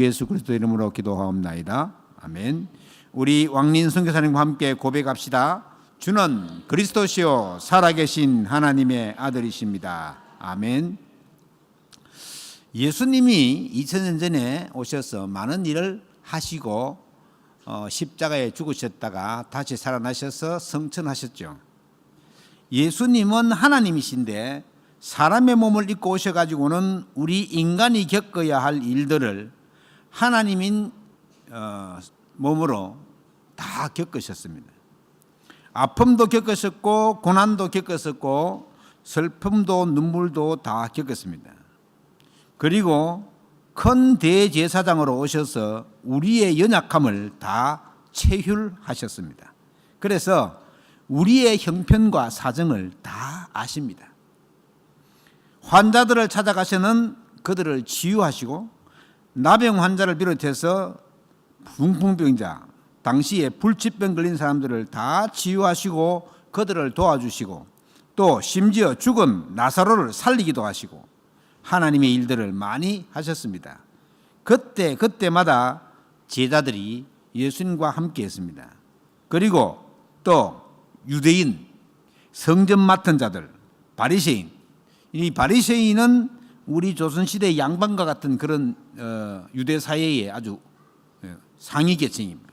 예수 그리스도 이름으로 기도하옵나이다. 아멘. 우리 왕린 선교사님과 함께 고백합시다. 주는 그리스도시요 살아계신 하나님의 아들이십니다. 아멘. 예수님이 2000년 전에 오셔서 많은 일을 하시고 십자가에 죽으셨다가 다시 살아나셔서 성천하셨죠. 예수님은 하나님이신데 사람의 몸을 입고 오셔가지고는 우리 인간이 겪어야 할 일들을 하나님인 몸으로 다 겪으셨습니다. 아픔도 겪으셨고 고난도 겪으셨고 슬픔도 눈물도 다 겪었습니다. 그리고 큰 대제사장으로 오셔서 우리의 연약함을 다 체휼하셨습니다. 그래서 우리의 형편과 사정을 다 아십니다. 환자들을 찾아가셔는 그들을 치유하시고 나병 환자를 비롯해서 중풍병자, 당시에 불치병 걸린 사람들을 다 치유하시고 그들을 도와주시고 또 심지어 죽은 나사로를 살리기도 하시고 하나님의 일들을 많이 하셨습니다. 그때마다 제자들이 예수님과 함께 했습니다. 그리고 또 유대인, 성전 맡은 자들, 바리새인, 이 바리새인은 우리 조선시대 양반과 같은 그런 유대 사회의 아주 상위 계층입니다.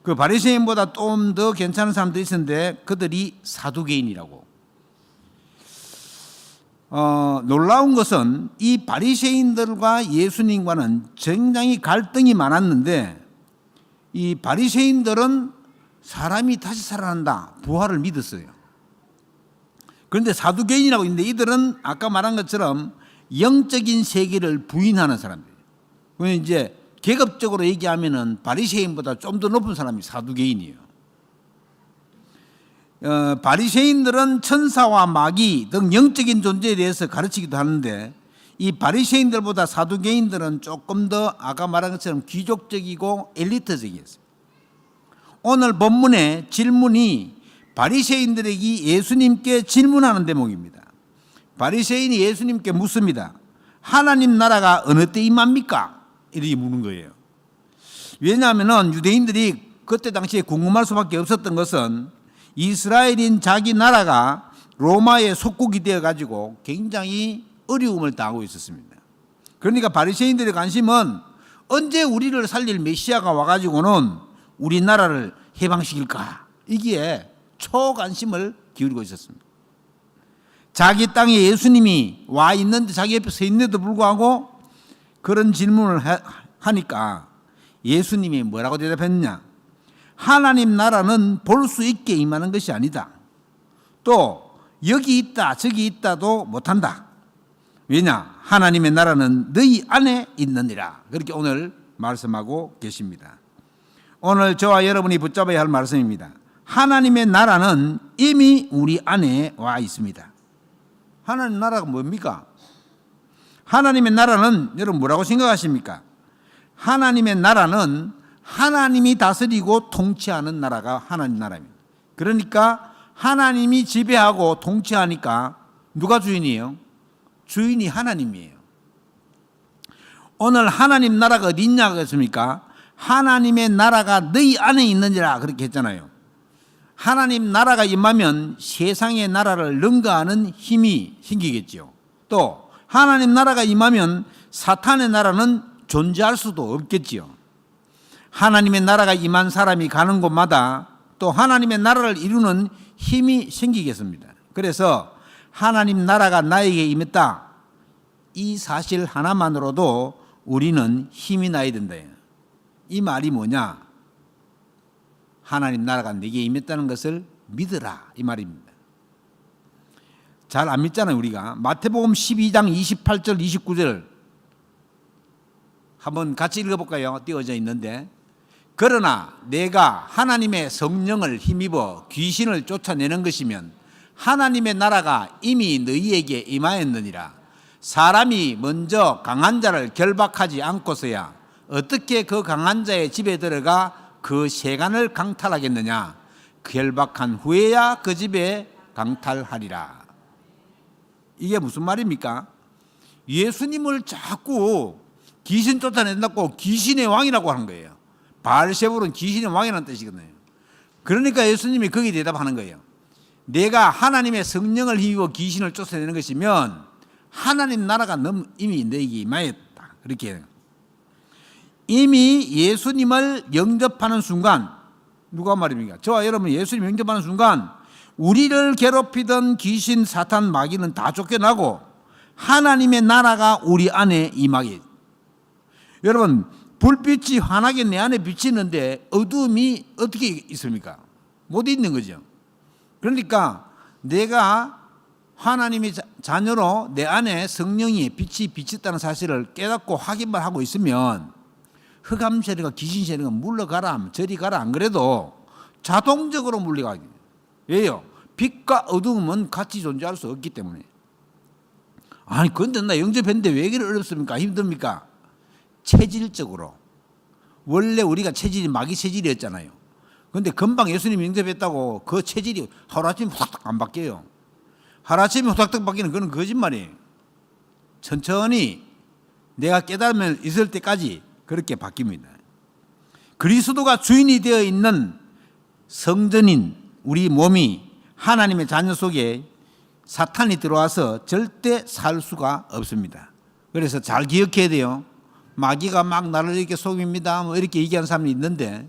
그 바리새인보다 좀 더 괜찮은 사람들이 있었는데 그들이 사두개인이라고. 놀라운 것은 이 바리새인들과 예수님과는 굉장히 갈등이 많았는데 이 바리새인들은 사람이 다시 살아난다, 부활을 믿었어요. 그런데 사두개인이라고 있는데 이들은 아까 말한 것처럼 영적인 세계를 부인하는 사람들이에요. 그러면 이제 계급적으로 얘기하면은 바리새인보다 좀 더 높은 사람이 사두개인이에요. 바리새인들은 천사와 마귀 등 영적인 존재에 대해서 가르치기도 하는데 이 바리새인들보다 사두개인들은 조금 더 아까 말한 것처럼 귀족적이고 엘리트적이었어요. 오늘 본문의 질문이 바리새인들에게 예수님께 질문하는 대목입니다. 바리새인이 예수님께 묻습니다. 하나님 나라가 어느 때 임합니까? 이렇게 묻는 거예요. 왜냐하면 유대인들이 그때 당시에 궁금할 수밖에 없었던 것은 이스라엘인 자기 나라가 로마의 속국이 되어가지고 굉장히 어려움을 당하고 있었습니다. 그러니까 바리새인들의 관심은 언제 우리를 살릴 메시아가 와가지고는 우리나라를 해방시킬까? 이기에 초관심을 기울이고 있었습니다. 자기 땅에 예수님이 와 있는데 자기 옆에 서 있는데도 불구하고 그런 질문을 하니까 예수님이 뭐라고 대답했느냐? 하나님 나라는 볼 수 있게 임하는 것이 아니다. 또 여기 있다 저기 있다도 못한다. 왜냐? 하나님의 나라는 너희 안에 있느니라. 그렇게 오늘 말씀하고 계십니다. 오늘 저와 여러분이 붙잡아야 할 말씀입니다. 하나님의 나라는 이미 우리 안에 와 있습니다. 하나님 나라가 뭡니까? 하나님의 나라는 여러분 뭐라고 생각하십니까? 하나님의 나라는 하나님이 다스리고 통치하는 나라가 하나님 나라입니다. 그러니까 하나님이 지배하고 통치하니까 누가 주인이에요? 주인이 하나님이에요. 오늘 하나님 나라가 어디 있냐고 했습니까? 하나님의 나라가 너희 안에 있느니라 그렇게 했잖아요. 하나님 나라가 임하면 세상의 나라를 능가하는 힘이 생기겠죠. 또 하나님 나라가 임하면 사탄의 나라는 존재할 수도 없겠지요. 하나님의 나라가 임한 사람이 가는 곳마다 또 하나님의 나라를 이루는 힘이 생기겠습니다. 그래서 하나님 나라가 나에게 임했다. 이 사실 하나만으로도 우리는 힘이 나야 된다. 이 말이 뭐냐? 하나님 나라가 내게 임했다는 것을 믿으라 이 말입니다. 잘 안 믿잖아요 우리가. 마태복음 12장 28절 29절 한번 같이 읽어볼까요? 띄워져 있는데 그러나 내가 하나님의 성령을 힘입어 귀신을 쫓아내는 것이면 하나님의 나라가 이미 너희에게 임하였느니라. 사람이 먼저 강한 자를 결박하지 않고서야 어떻게 그 강한 자의 집에 들어가 그 세간을 강탈하겠느냐? 결박한 후에야 그 집에 강탈하리라. 이게 무슨 말입니까? 예수님을 자꾸 귀신 쫓아낸다고 귀신의 왕이라고 하는 거예요. 바알세불은 귀신의 왕이라는 뜻이거든요. 그러니까 예수님이 거기에 대답하는 거예요. 내가 하나님의 성령을 힘입어 귀신을 쫓아내는 것이면 하나님 나라가 이미 너에게 임하였다. 그렇게 이미 예수님을 영접하는 순간, 누가 말입니까? 저와 여러분 예수님 영접하는 순간 우리를 괴롭히던 귀신, 사탄, 마귀는 다 쫓겨나고 하나님의 나라가 우리 안에 임하게. 여러분 불빛이 환하게 내 안에 비치는데 어두움이 어떻게 있습니까? 못 있는 거죠. 그러니까 내가 하나님의 자녀로 내 안에 성령이 빛이 비쳤다는 사실을 깨닫고 확인만 하고 있으면 흑암 세력과 귀신 세력은 물러가라, 저리 가라 안 그래도 자동적으로 물러가게. 왜요? 빛과 어두움은 같이 존재할 수 없기 때문에. 아니 근데 나 영접했는데 왜 그리 어렵습니까? 힘듭니까? 체질적으로. 원래 우리가 체질이 마귀 체질이었잖아요. 그런데 금방 예수님 영접했다고 그 체질이 하루아침에 후닥닥 안 바뀌어요. 하루아침에 후닥닥 바뀌는 그건 거짓말이에요. 천천히 내가 깨달으면 있을 때까지 그렇게 바뀝니다. 그리스도가 주인이 되어 있는 성전인 우리 몸이 하나님의 자녀 속에 사탄이 들어와서 절대 살 수가 없습니다. 그래서 잘 기억해야 돼요. 마귀가 막 나를 이렇게 속입니다 뭐 이렇게 얘기하는 사람이 있는데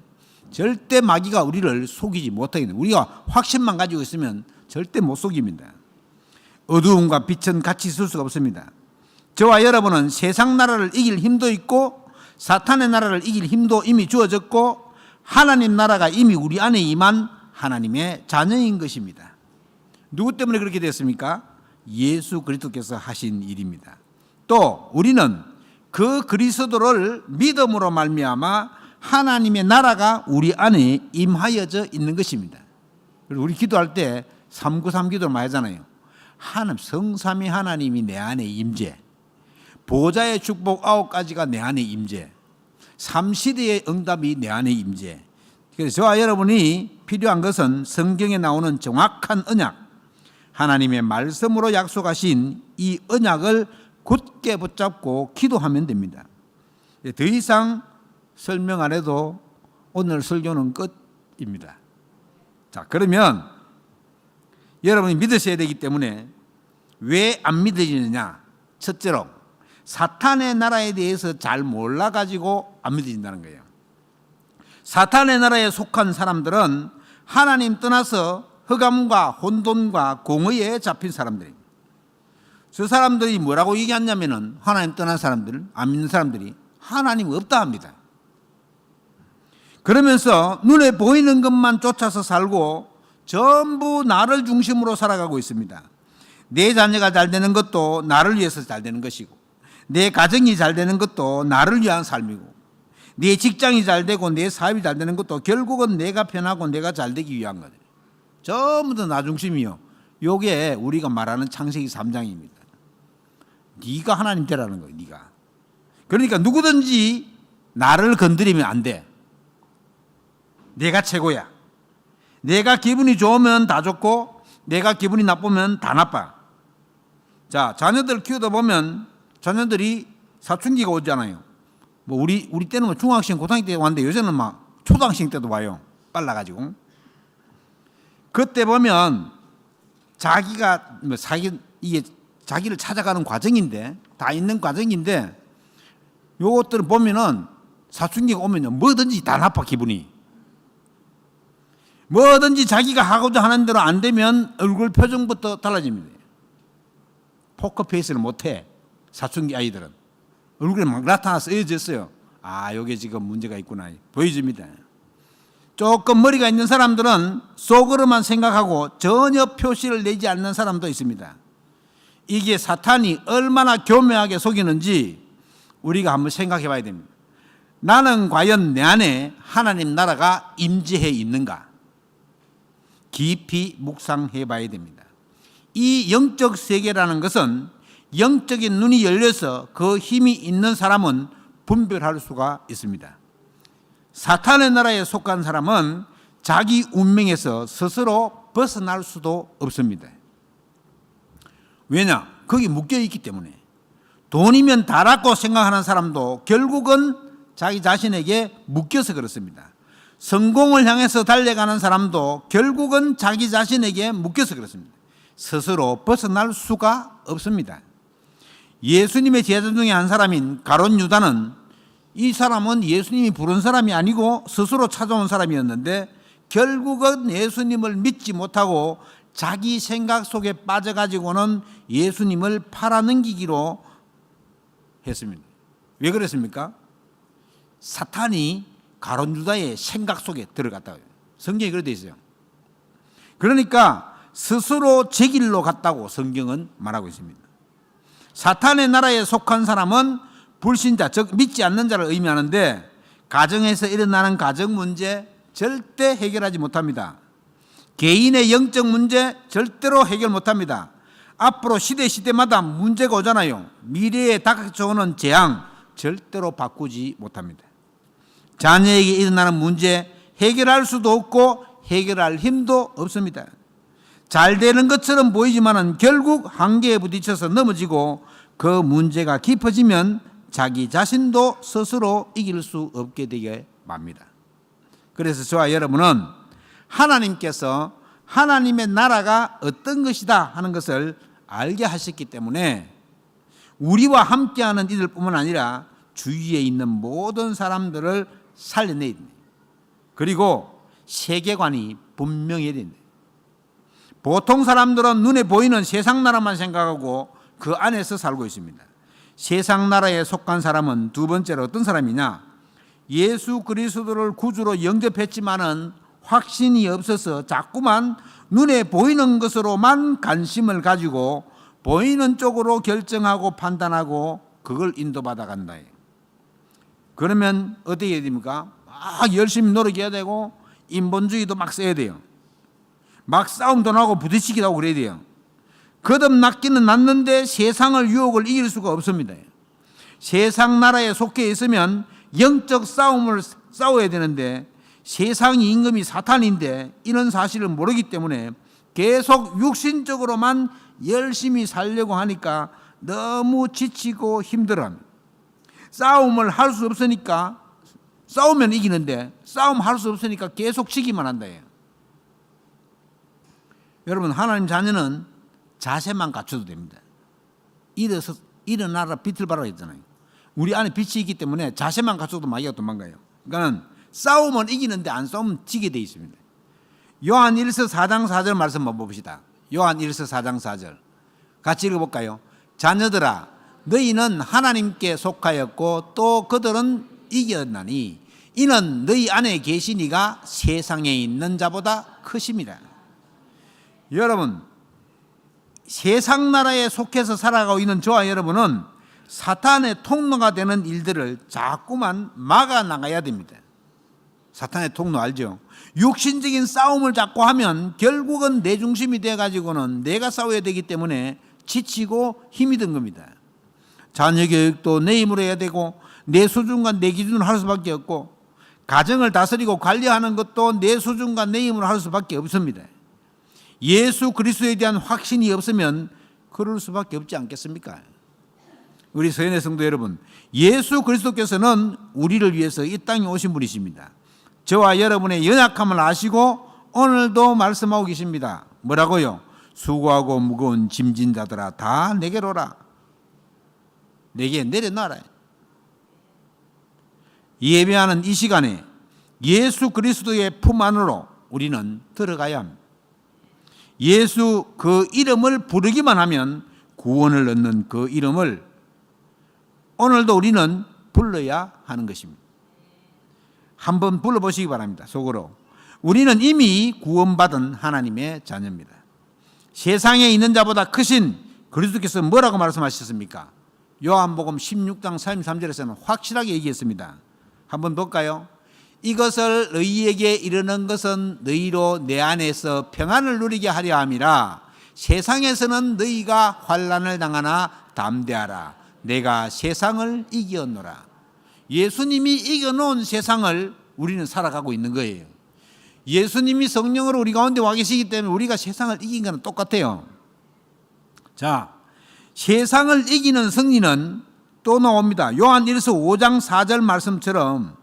절대 마귀가 우리를 속이지 못하게 됩니다. 우리가 확신만 가지고 있으면 절대 못 속입니다. 어두움과 빛은 같이 있을 수가 없습니다. 저와 여러분은 세상 나라를 이길 힘도 있고 사탄의 나라를 이길 힘도 이미 주어졌고 하나님 나라가 이미 우리 안에 임한 하나님의 자녀인 것입니다. 누구 때문에 그렇게 됐습니까? 예수 그리스도께서 하신 일입니다. 또 우리는 그 그리스도를 믿음으로 말미암아 하나님의 나라가 우리 안에 임하여져 있는 것입니다. 그리고 우리 기도할 때 393 기도를 많이 하잖아요. 성삼위 하나님이 내 안에 임재, 보좌의 축복 9가지가 내 안에 임재, 삼시대의 응답이 내 안에 임재. 그래서 저와 여러분이 필요한 것은 성경에 나오는 정확한 언약, 하나님의 말씀으로 약속하신 이 언약을 굳게 붙잡고 기도하면 됩니다. 더 이상 설명 안 해도 오늘 설교는 끝입니다. 자, 그러면 여러분이 믿으셔야 되기 때문에 왜 안 믿어지느냐? 첫째로 사탄의 나라에 대해서 잘 몰라가지고 안 믿어진다는 거예요. 사탄의 나라에 속한 사람들은 하나님 떠나서 흑암과 혼돈과 공의에 잡힌 사람들입니다. 저 사람들이 뭐라고 얘기하냐면은 하나님 떠난 사람들, 안 믿는 사람들이 하나님 없다 합니다. 그러면서 눈에 보이는 것만 쫓아서 살고 전부 나를 중심으로 살아가고 있습니다. 내 자녀가 잘 되는 것도 나를 위해서 잘 되는 것이고 내 가정이 잘 되는 것도 나를 위한 삶이고 내 직장이 잘 되고 내 사업이 잘 되는 것도 결국은 내가 편하고 내가 잘 되기 위한 거예요. 전부 다 나 중심이요. 요게 우리가 말하는 창세기 3장입니다. 네가 하나님 되라는 거예요. 네가. 그러니까 누구든지 나를 건드리면 안 돼. 내가 최고야. 내가 기분이 좋으면 다 좋고 내가 기분이 나쁘면 다 나빠. 자, 자녀들 키우다 보면 자녀들이 사춘기가 오잖아요. 뭐 우리 때는 뭐 중학생, 고등학생 때 왔는데 요새는 막 초등학생 때도 와요. 빨라가지고. 그때 보면 자기가 뭐 이게 자기를 찾아가는 과정인데 다 있는 과정인데 요것들을 보면은 사춘기가 오면 뭐든지 다 나빠 기분이. 뭐든지 자기가 하고자 하는 대로 안 되면 얼굴 표정부터 달라집니다. 포커페이스를 못해. 사춘기 아이들은 얼굴에 막 나타나서 어여졌어요. 아, 요게 지금 문제가 있구나 보여집니다. 조금 머리가 있는 사람들은 속으로만 생각하고 전혀 표시를 내지 않는 사람도 있습니다. 이게 사탄이 얼마나 교묘하게 속이는지 우리가 한번 생각해 봐야 됩니다. 나는 과연 내 안에 하나님 나라가 임재해 있는가? 깊이 묵상해 봐야 됩니다. 이 영적 세계라는 것은 영적인 눈이 열려서 그 힘이 있는 사람은 분별할 수가 있습니다. 사탄의 나라에 속한 사람은 자기 운명에서 스스로 벗어날 수도 없습니다. 왜냐? 거기 묶여 있기 때문에. 돈이면 다라고 생각하는 사람도 결국은 자기 자신에게 묶여서 그렇습니다. 성공을 향해서 달려가는 사람도 결국은 자기 자신에게 묶여서 그렇습니다. 스스로 벗어날 수가 없습니다. 예수님의 제자 중에 한 사람인 가룟 유다는, 이 사람은 예수님이 부른 사람이 아니고 스스로 찾아온 사람이었는데 결국은 예수님을 믿지 못하고 자기 생각 속에 빠져가지고는 예수님을 팔아넘기기로 했습니다. 왜 그랬습니까? 사탄이 가룟 유다의 생각 속에 들어갔다고요. 성경에 그렇게 되어 있어요. 그러니까 스스로 제 길로 갔다고 성경은 말하고 있습니다. 사탄의 나라에 속한 사람은 불신자, 즉 믿지 않는 자를 의미하는데, 가정에서 일어나는 가정 문제 절대 해결하지 못합니다. 개인의 영적 문제 절대로 해결 못합니다. 앞으로 시대마다 문제가 오잖아요. 미래에 닥쳐오는 재앙 절대로 바꾸지 못합니다. 자녀에게 일어나는 문제 해결할 수도 없고 해결할 힘도 없습니다. 잘 되는 것처럼 보이지만은 결국 한계에 부딪혀서 넘어지고 그 문제가 깊어지면 자기 자신도 스스로 이길 수 없게 되게 맙니다. 그래서 저와 여러분은 하나님께서 하나님의 나라가 어떤 것이다 하는 것을 알게 하셨기 때문에 우리와 함께하는 이들뿐만 아니라 주위에 있는 모든 사람들을 살려내야 됩니다. 그리고 세계관이 분명해야 됩니다. 보통 사람들은 눈에 보이는 세상 나라만 생각하고 그 안에서 살고 있습니다. 세상 나라에 속한 사람은 두 번째로 어떤 사람이냐? 예수 그리스도를 구주로 영접했지만은 확신이 없어서 자꾸만 눈에 보이는 것으로만 관심을 가지고 보이는 쪽으로 결정하고 판단하고 그걸 인도받아 간다. 그러면 어떻게 해야 됩니까? 막 열심히 노력해야 되고 인본주의도 막 써야 돼요. 막 싸움도 나고 부딪히기도 하고 그래야 돼요. 거듭났기는 났는데 세상을 유혹을 이길 수가 없습니다. 세상 나라에 속해 있으면 영적 싸움을 싸워야 되는데 세상이 임금이 사탄인데 이런 사실을 모르기 때문에 계속 육신적으로만 열심히 살려고 하니까 너무 지치고 힘들어합니다. 싸움을 할 수 없으니까, 싸우면 이기는데 싸움할 수 없으니까 계속 지기만 한다. 여러분, 하나님 자녀는 자세만 갖춰도 됩니다. 일어나라 빛을 발하라 했잖아요. 우리 안에 빛이 있기 때문에 자세만 갖춰도 마귀가 도망가요. 그러니까 싸우면 이기는데 안 싸우면 지게 돼 있습니다. 요한 1서 4장 4절 말씀 한번 봅시다. 요한 1서 4장 4절 같이 읽어볼까요? 자녀들아, 너희는 하나님께 속하였고 또 그들은 이겼나니 이는 너희 안에 계신 이가 세상에 있는 자보다 크심이라. 여러분, 세상 나라에 속해서 살아가고 있는 저와 여러분은 사탄의 통로가 되는 일들을 자꾸만 막아 나가야 됩니다. 사탄의 통로 알죠? 육신적인 싸움을 자꾸 하면 결국은 내 중심이 돼가지고는 내가 싸워야 되기 때문에 지치고 힘이 든 겁니다. 자녀 교육도 내 힘으로 해야 되고 내 수준과 내 기준으로 할 수밖에 없고 가정을 다스리고 관리하는 것도 내 수준과 내 힘으로 할 수밖에 없습니다. 예수 그리스도에 대한 확신이 없으면 그럴 수밖에 없지 않겠습니까? 우리 서연의 성도 여러분, 예수 그리스도께서는 우리를 위해서 이 땅에 오신 분이십니다. 저와 여러분의 연약함을 아시고 오늘도 말씀하고 계십니다. 뭐라고요? 수고하고 무거운 짐진 자들아 다 내게로 오라. 내게 내려놔라. 예배하는 이 시간에 예수 그리스도의 품 안으로 우리는 들어가야 합니다. 예수 그 이름을 부르기만 하면 구원을 얻는 그 이름을 오늘도 우리는 불러야 하는 것입니다. 한번 불러보시기 바랍니다. 속으로. 우리는 이미 구원받은 하나님의 자녀입니다. 세상에 있는 자보다 크신 그리스도께서 뭐라고 말씀하셨습니까? 요한복음 16장 33절에서는 확실하게 얘기했습니다. 한번 볼까요? 이것을 너희에게 이르는 것은 너희로 내 안에서 평안을 누리게 하려 함이라. 세상에서는 너희가 환난을 당하나 담대하라. 내가 세상을 이겼노라. 예수님이 이겨놓은 세상을 우리는 살아가고 있는 거예요. 예수님이 성령으로 우리 가운데 와 계시기 때문에 우리가 세상을 이긴 것은 똑같아요. 자, 세상을 이기는 승리는 또 나옵니다. 요한 1서 5장 4절 말씀처럼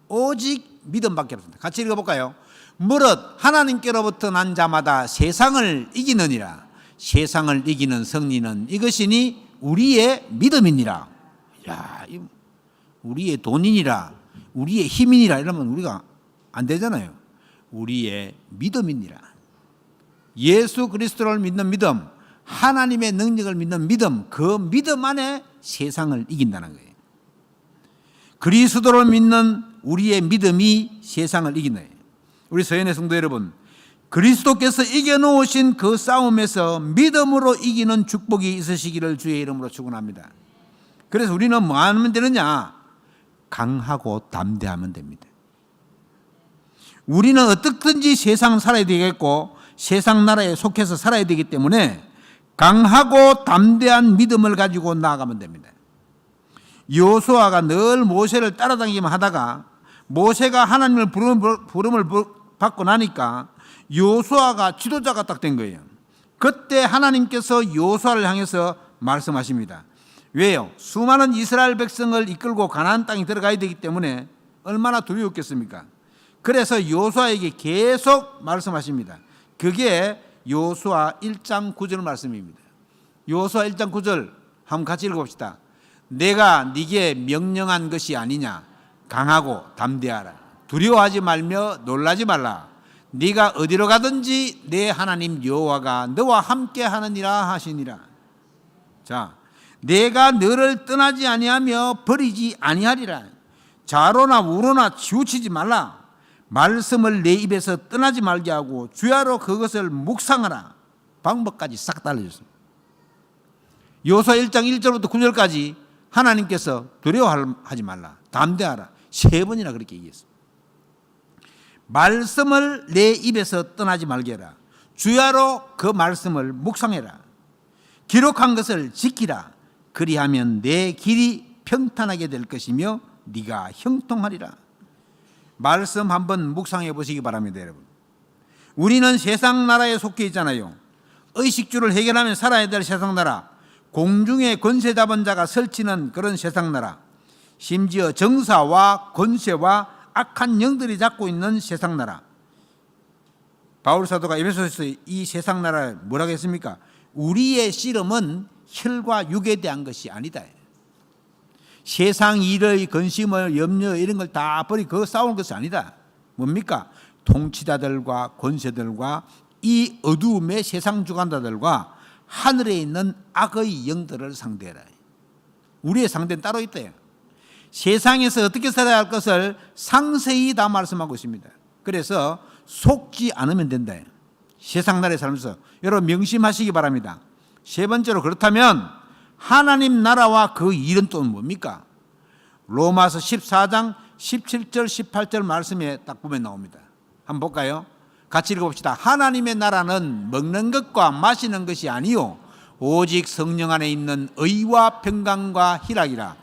오직 믿음밖에 없습니다. 같이 읽어볼까요? 무릇 하나님께로부터 난 자마다 세상을 이기느니라. 세상을 이기는 승리는 이것이니 우리의 믿음이니라. 야, 우리의 돈이니라, 우리의 힘이니라 이러면 우리가 안 되잖아요. 우리의 믿음이니라. 예수 그리스도를 믿는 믿음, 하나님의 능력을 믿는 믿음, 그 믿음 안에 세상을 이긴다는 거예요. 그리스도를 믿는 우리의 믿음이 세상을 이긴다. 우리 서연의 성도 여러분, 그리스도께서 이겨놓으신 그 싸움에서 믿음으로 이기는 축복이 있으시기를 주의 이름으로 축원합니다. 그래서 우리는 뭐 하면 되느냐? 강하고 담대하면 됩니다. 우리는 어떻든지 세상을 살아야 되겠고 세상 나라에 속해서 살아야 되기 때문에 강하고 담대한 믿음을 가지고 나아가면 됩니다. 여호수아가 늘 모세를 따라다니기만 하다가 모세가 하나님을 부름을 받고 나니까 여호수아가 지도자가 딱 된 거예요. 그때 하나님께서 여호수아를 향해서 말씀하십니다. 왜요? 수많은 이스라엘 백성을 이끌고 가나안 땅에 들어가야 되기 때문에 얼마나 두려웠겠습니까? 그래서 여호수아에게 계속 말씀하십니다. 그게 여호수아 1장 9절 말씀입니다. 여호수아 1장 9절 한번 같이 읽어봅시다. 내가 네게 명령한 것이 아니냐? 강하고 담대하라. 두려워하지 말며 놀라지 말라. 네가 어디로 가든지 내 하나님 여호와가 너와 함께 하느니라 하시니라. 자, 내가 너를 떠나지 아니하며 버리지 아니하리라. 좌로나 우로나 치우치지 말라. 말씀을 내 입에서 떠나지 말게 하고 주야로 그것을 묵상하라. 방법까지 싹 다 알려줬습니다. 여호수아 1장 1절부터 9절까지 하나님께서 두려워하지 말라, 담대하라, 3번이나 그렇게 얘기했습니다. 말씀을 내 입에서 떠나지 말게 해라. 주야로 그 말씀을 묵상해라. 기록한 것을 지키라. 그리하면 내 길이 평탄하게 될 것이며 네가 형통하리라. 말씀 한번 묵상해 보시기 바랍니다, 여러분. 우리는 세상 나라에 속해 있잖아요. 의식주를 해결하면 살아야 될 세상 나라, 공중에 권세 잡은 자가 설치는 그런 세상 나라, 심지어 정사와 권세와 악한 영들이 잡고 있는 세상 나라. 바울 사도가 에베소서에서 이 세상 나라를 뭐라고 했습니까? 우리의 씨름은 혈과 육에 대한 것이 아니다. 세상 일의 근심을 염려 이런 걸 다 버리고 그거 싸우는 것이 아니다. 뭡니까? 통치자들과 권세들과 이 어두움의 세상 주관자들과 하늘에 있는 악의 영들을 상대해라. 우리의 상대는 따로 있다. 세상에서 어떻게 살아야 할 것을 상세히 다 말씀하고 있습니다. 그래서 속지 않으면 된다. 세상 나라에 살면서 여러분 명심하시기 바랍니다. 세 번째로, 그렇다면 하나님 나라와 그 일은 또 뭡니까? 로마서 14장 17절 18절 말씀에 딱 보면 나옵니다. 한번 볼까요? 같이 읽어봅시다. 하나님의 나라는 먹는 것과 마시는 것이 아니요 오직 성령 안에 있는 의와 평강과 희락이라.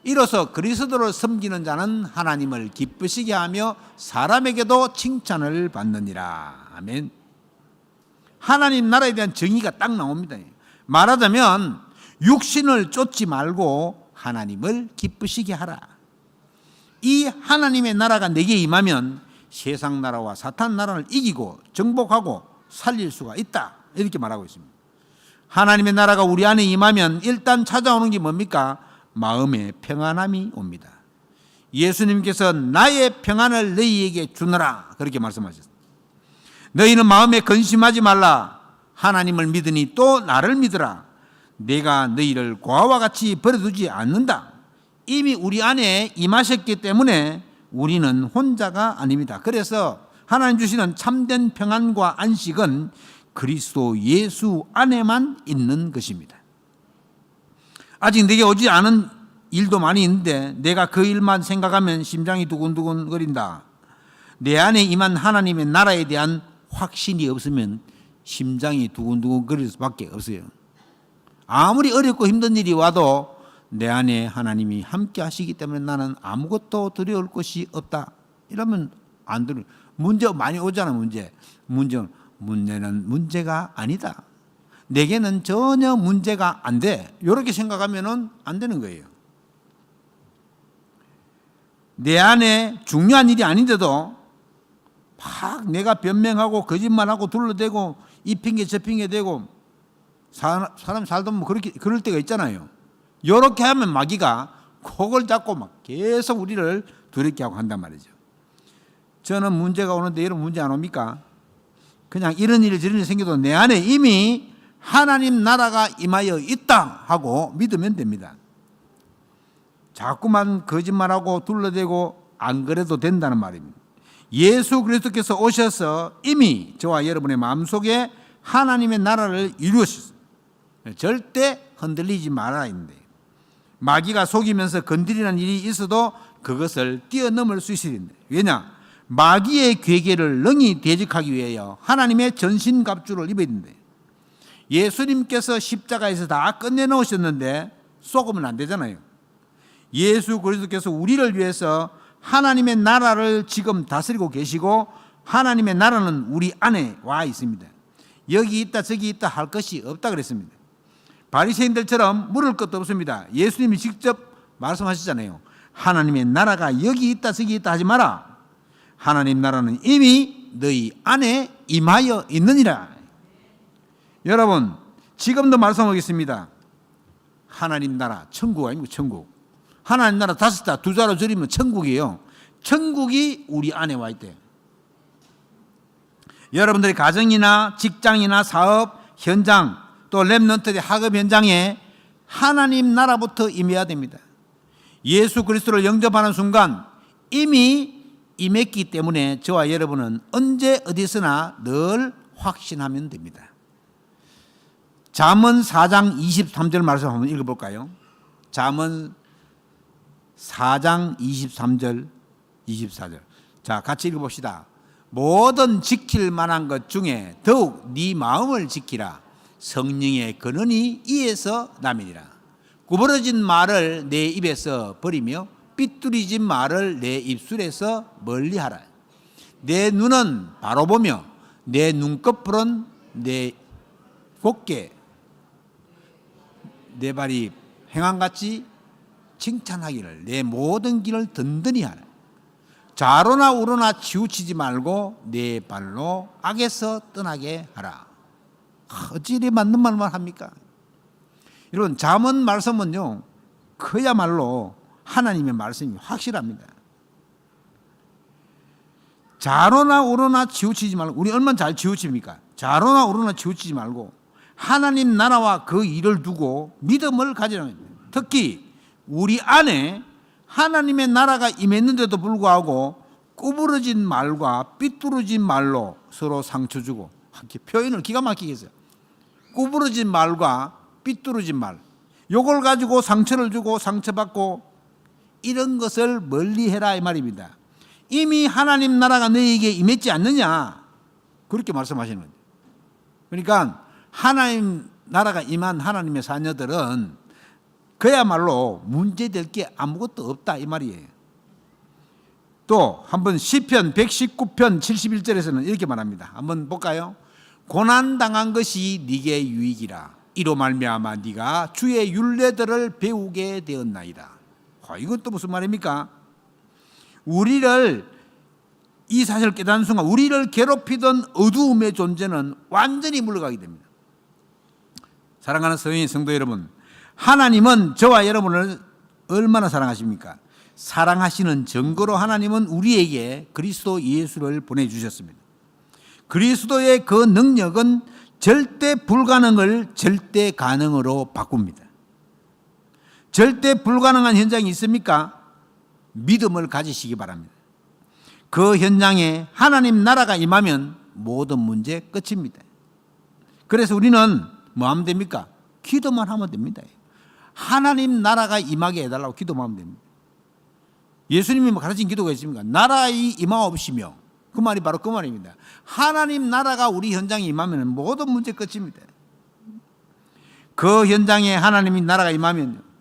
이로써 그리스도를 섬기는 자는 하나님을 기쁘시게 하며 사람에게도 칭찬을 받느니라. 아멘. 하나님 나라에 대한 정의가 딱 나옵니다. 말하자면 육신을 쫓지 말고 하나님을 기쁘시게 하라. 이 하나님의 나라가 내게 임하면 세상 나라와 사탄 나라를 이기고 정복하고 살릴 수가 있다, 이렇게 말하고 있습니다. 하나님의 나라가 우리 안에 임하면 일단 찾아오는 게 뭡니까? 마음의 평안함이 옵니다. 예수님께서 나의 평안을 너희에게 주노라, 그렇게 말씀하셨습니다. 너희는 마음에 근심하지 말라. 하나님을 믿으니 또 나를 믿으라. 내가 너희를 고아와 같이 버려두지 않는다. 이미 우리 안에 임하셨기 때문에 우리는 혼자가 아닙니다. 그래서 하나님 주시는 참된 평안과 안식은 그리스도 예수 안에만 있는 것입니다. 아직 내게 오지 않은 일도 많이 있는데 내가 그 일만 생각하면 심장이 두근두근 거린다. 내 안에 임한 하나님의 나라에 대한 확신이 없으면 심장이 두근두근 거릴 수밖에 없어요. 아무리 어렵고 힘든 일이 와도 내 안에 하나님이 함께 하시기 때문에 나는 아무것도 두려울 것이 없다, 이러면 안 들어요. 문제 많이 오잖아. 문제는 문제가 아니다. 내게는 전혀 문제가 안 돼. 이렇게 생각하면 안 되는 거예요. 내 안에 중요한 일이 아닌데도 막 내가 변명하고 거짓말하고 둘러대고 이 핑계 저 핑계 대고 사람 살다 보면 그럴 때가 있잖아요. 이렇게 하면 마귀가 그걸 잡고 막 계속 우리를 두렵게 하고 한단 말이죠. 저는 문제가 오는데 여러분 문제 안 옵니까? 그냥 이런 일 저런 일 생겨도 내 안에 이미 하나님 나라가 임하여 있다 하고 믿으면 됩니다. 자꾸만 거짓말하고 둘러대고 안 그래도 된다는 말입니다. 예수 그리스도께서 오셔서 이미 저와 여러분의 마음속에 하나님의 나라를 이루셨어요. 절대 흔들리지 말아야 했는데 마귀가 속이면서 건드리는 일이 있어도 그것을 뛰어넘을 수 있어야 된다. 왜냐? 마귀의 괴계를 능히 대적하기 위하여 하나님의 전신갑주를 입어야 된다. 예수님께서 십자가에서 다 끝내놓으셨는데 속으면 안 되잖아요. 예수 그리스도께서 우리를 위해서 하나님의 나라를 지금 다스리고 계시고 하나님의 나라는 우리 안에 와 있습니다. 여기 있다 저기 있다 할 것이 없다 그랬습니다. 바리새인들처럼 물을 것도 없습니다. 예수님이 직접 말씀하시잖아요. 하나님의 나라가 여기 있다 저기 있다 하지 마라. 하나님 나라는 이미 너희 안에 임하여 있느니라. 여러분 지금도 말씀하겠습니다. 하나님 나라 천국 아니고 천국. 하나님 나라 5자 2자로 줄이면 천국이에요. 천국이 우리 안에 와 있대요. 여러분들의 가정이나 직장이나 사업 현장 또 랩런트의 학업 현장에 하나님 나라부터 임해야 됩니다. 예수 그리스도를 영접하는 순간 이미 임했기 때문에 저와 여러분은 언제 어디서나 늘 확신하면 됩니다. 잠언 4장 23절 말씀 한번 읽어볼까요? 잠언 4장 23절 24절. 자, 같이 읽어봅시다. 모든 지킬 만한 것 중에 더욱 네 마음을 지키라. 성령의 근원이 이에서 남이니라. 구부러진 말을 내 입에서 버리며 삐뚤어진 말을 내 입술에서 멀리하라. 내 눈은 바로 보며 내 눈꺼풀은 내 곧게 내 발이 행함같이 칭찬하기를 내 모든 길을 든든히 하라. 좌로나 우로나 치우치지 말고 내 발로 악에서 떠나게 하라. 어찌 이리 맞는 말만 합니까? 여러분 잠언 말씀은요 그야말로 하나님의 말씀이 확실합니다. 좌로나 우로나 치우치지 말고, 우리 얼마나 잘 치우칩니까? 좌로나 우로나 치우치지 말고 하나님 나라와 그 일을 두고 믿음을 가지라는 겁니다. 특히 우리 안에 하나님의 나라가 임했는데도 불구하고 구부러진 말과 삐뚤어진 말로 서로 상처 주고, 표현을 기가 막히게 했어요. 구부러진 말과 삐뚤어진 말, 요걸 가지고 상처를 주고 상처받고 이런 것을 멀리해라 이 말입니다. 이미 하나님 나라가 너에게 임했지 않느냐 그렇게 말씀하시는 거예요. 그러니까 하나님 나라가 임한 하나님의 자녀들은 그야말로 문제될 게 아무것도 없다 이 말이에요. 또 한번 시편 119편 71절에서는 이렇게 말합니다. 한번 볼까요? 고난당한 것이 네게 유익이라. 이로 말미암아 네가 주의 율례들을 배우게 되었나이다. 이건 또 무슨 말입니까? 우리를 이 사실을 깨닫는 순간 우리를 괴롭히던 어두움의 존재는 완전히 물러가게 됩니다. 사랑하는 성인 성도 여러분, 하나님은 저와 여러분을 얼마나 사랑하십니까? 사랑하시는 증거로 하나님은 우리에게 그리스도 예수를 보내주셨습니다. 그리스도의 그 능력은 절대 불가능을 절대 가능으로 바꿉니다. 절대 불가능한 현장이 있습니까? 믿음을 가지시기 바랍니다. 그 현장에 하나님 나라가 임하면 모든 문제 끝입니다. 그래서 우리는 뭐 하면 됩니까? 기도만 하면 됩니다. 하나님 나라가 임하게 해달라고 기도만 하면 됩니다. 예수님이 가르친 기도가 있습니까? 나라의 임하옵시며, 그 말이 바로 그 말입니다. 하나님 나라가 우리 현장에 임하면 모든 문제 끝입니다. 그 현장에 하나님 나라가 임하면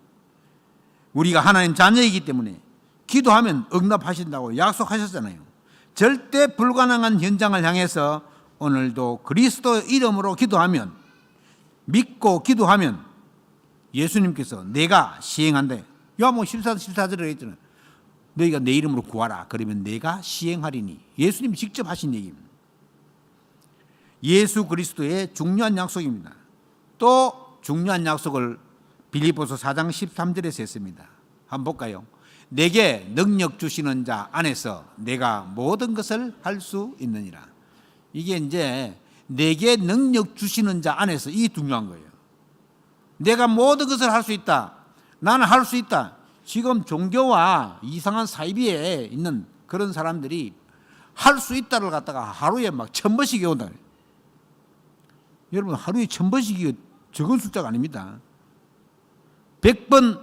우리가 하나님 자녀이기 때문에 기도하면 응답하신다고 약속하셨잖아요. 절대 불가능한 현장을 향해서 오늘도 그리스도 이름으로 기도하면 믿고 기도하면 예수님께서 내가 시행한다. 요한복음 14절에 했잖아요. 너희가 내 이름으로 구하라. 그러면 내가 시행하리니. 예수님이 직접 하신 얘기입니다. 예수 그리스도의 중요한 약속입니다. 또 중요한 약속을 빌립보서 4장 13절에서 했습니다. 한번 볼까요? 내게 능력 주시는 자 안에서 내가 모든 것을 할 수 있느니라. 이게 이제 내게 능력 주시는 자 안에서, 이 중요한 거예요. 내가 모든 것을 할 수 있다. 나는 할 수 있다. 지금 종교와 이상한 사이비에 있는 그런 사람들이 할 수 있다를 갖다가 하루에 막 1000번씩 외운다. 여러분, 하루에 1000번씩이 적은 숫자가 아닙니다. 100번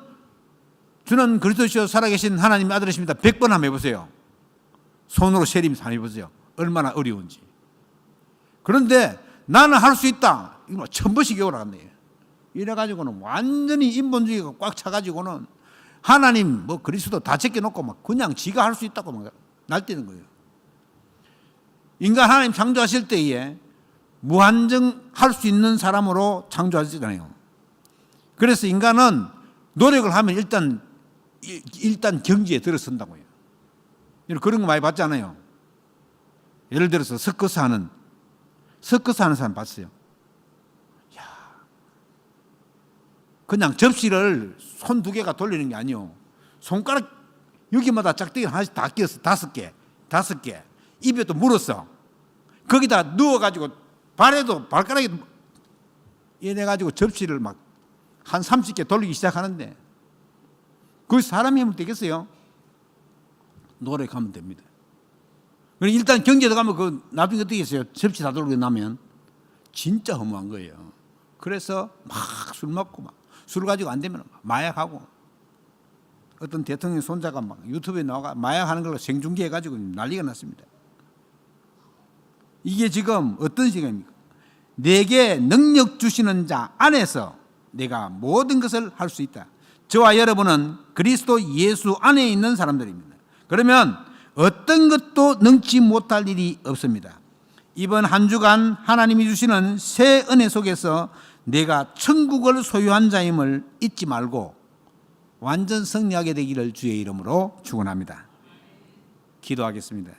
주는 그리스도시요 살아계신 하나님의 아들이십니다. 100번 한번 해보세요. 손으로 세리면서 한번 해보세요. 얼마나 어려운지. 그런데 나는 할 수 있다. 이거 1000번씩 외우라는 거예요. 이래가지고는 완전히 인본주의가 꽉 차가지고는 하나님 뭐 그리스도 다 제껴놓고 막 그냥 지가 할 수 있다고 막 날뛰는 거예요. 인간 하나님 창조하실 때에 무한정 할 수 있는 사람으로 창조하셨잖아요. 그래서 인간은 노력을 하면 일단 경지에 들어선다고요. 그런 거 많이 봤잖아요. 예를 들어서 서커스 하는 사람 봤어요. 야, 그냥 접시를 손 2개가 돌리는 게 아니요. 손가락 여기마다 짝대기 하나씩 다 끼웠어. 5개. 입에 또 물었어. 거기다 누워가지고 발가락에 이래가지고 접시를 막 한 30개 돌리기 시작하는데, 그 사람이 하면 되겠어요? 노력하면 됩니다. 일단 경제에 들어가면 그 나중에 어떻게 했어요? 접시 다 돌리고 나면 진짜 허무한 거예요. 그래서 막 술 먹고 막 술 가지고 안 되면 마약하고, 어떤 대통령 손자가 막 유튜브에 나와 마약하는 걸로 생중계해가지고 난리가 났습니다. 이게 지금 어떤 시간입니까? 내게 능력 주시는 자 안에서 내가 모든 것을 할 수 있다. 저와 여러분은 그리스도 예수 안에 있는 사람들입니다. 그러면 어떤 것도 능치 못할 일이 없습니다. 이번 한 주간 하나님이 주시는 새 은혜 속에서 내가 천국을 소유한 자임을 잊지 말고 완전 승리하게 되기를 주의 이름으로 축원합니다. 기도하겠습니다.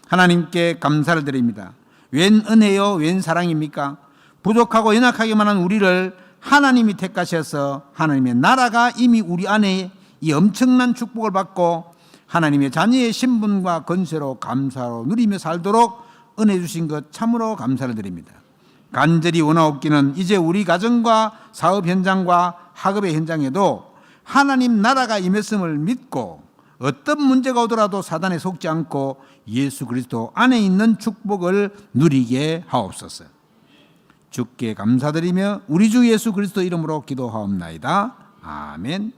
하나님께 감사를 드립니다. 웬 은혜요, 웬 사랑입니까? 부족하고 연약하기만 한 우리를 하나님이 택하셔서 하나님의 나라가 이미 우리 안에 이 엄청난 축복을 받고 하나님의 자녀의 신분과 건세로 감사로 누리며 살도록 은혜 주신 것 참으로 감사를 드립니다. 간절히 원하옵기는 이제 우리 가정과 사업 현장과 학업의 현장에도 하나님 나라가 임했음을 믿고 어떤 문제가 오더라도 사단에 속지 않고 예수 그리스도 안에 있는 축복을 누리게 하옵소서. 주께 감사드리며 우리 주 예수 그리스도 이름으로 기도하옵나이다. 아멘.